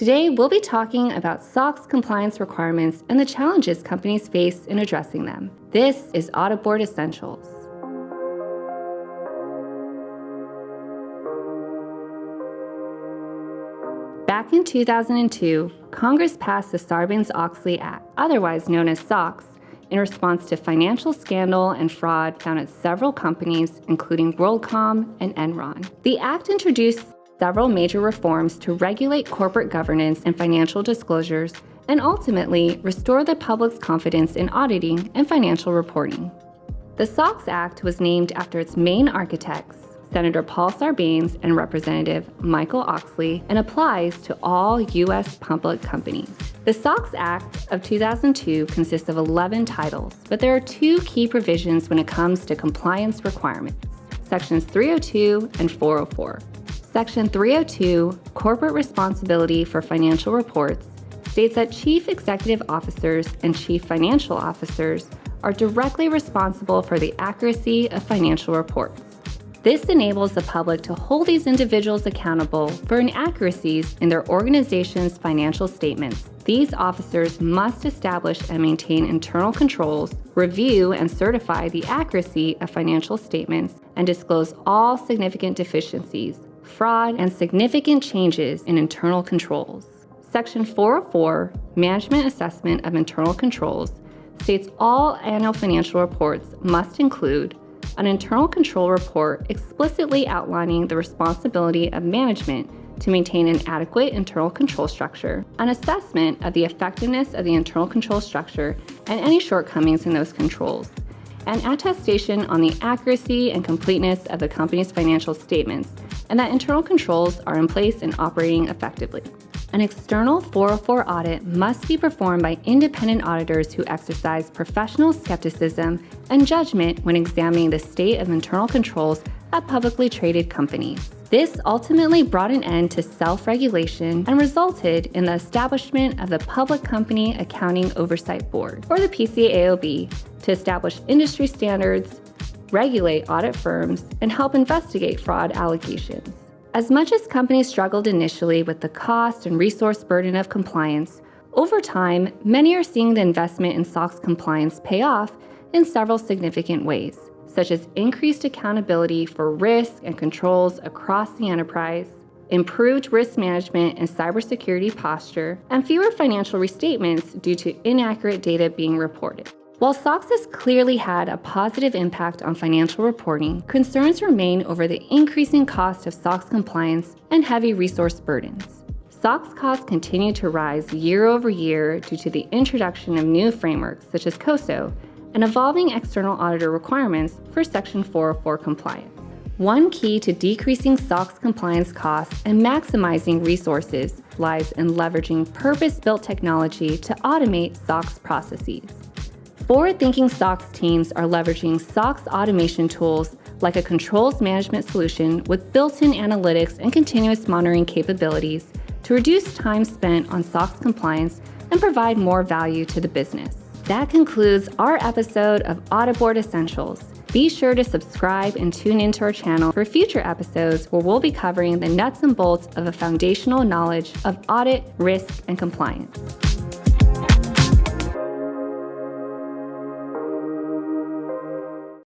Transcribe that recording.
Today, we'll be talking about SOX compliance requirements and the challenges companies face in addressing them. This is Audit Board Essentials. Back in 2002, Congress passed the Sarbanes-Oxley Act, otherwise known as SOX, in response to financial scandal and fraud found at several companies, including WorldCom and Enron. The Act introduced several major reforms to regulate corporate governance and financial disclosures, and ultimately restore the public's confidence in auditing and financial reporting. The SOX Act was named after its main architects, Senator Paul Sarbanes and Representative Michael Oxley, and applies to all U.S. public companies. The SOX Act of 2002 consists of 11 titles, but there are two key provisions when it comes to compliance requirements, Sections 302 and 404. Section 302, Corporate Responsibility for Financial Reports, states that chief executive officers and chief financial officers are directly responsible for the accuracy of financial reports. This enables the public to hold these individuals accountable for inaccuracies in their organization's financial statements. These officers must establish and maintain internal controls, review and certify the accuracy of financial statements, and disclose all significant deficiencies, fraud, and significant changes in internal controls. Section 404, Management Assessment of Internal Controls, states all annual financial reports must include an internal control report explicitly outlining the responsibility of management to maintain an adequate internal control structure, an assessment of the effectiveness of the internal control structure and any shortcomings in those controls, an attestation on the accuracy and completeness of the company's financial statements, and that internal controls are in place and operating effectively. An external 404 audit must be performed by independent auditors who exercise professional skepticism and judgment when examining the state of internal controls at publicly traded companies. This ultimately brought an end to self-regulation and resulted in the establishment of the Public Company Accounting Oversight Board, or the PCAOB, to establish industry standards, regulate audit firms, and help investigate fraud allegations. As much as companies struggled initially with the cost and resource burden of compliance, over time, many are seeing the investment in SOX compliance pay off in several significant ways, such as increased accountability for risk and controls across the enterprise, improved risk management and cybersecurity posture, and fewer financial restatements due to inaccurate data being reported. While SOX has clearly had a positive impact on financial reporting, concerns remain over the increasing cost of SOX compliance and heavy resource burdens. SOX costs continue to rise year over year due to the introduction of new frameworks such as COSO and evolving external auditor requirements for Section 404 compliance. One key to decreasing SOX compliance costs and maximizing resources lies in leveraging purpose-built technology to automate SOX processes. Forward-thinking SOX teams are leveraging SOX automation tools like a controls management solution with built-in analytics and continuous monitoring capabilities to reduce time spent on SOX compliance and provide more value to the business. That concludes our episode of Audit Board Essentials. Be sure to subscribe and tune into our channel for future episodes where we'll be covering the nuts and bolts of the foundational knowledge of audit, risk, and compliance.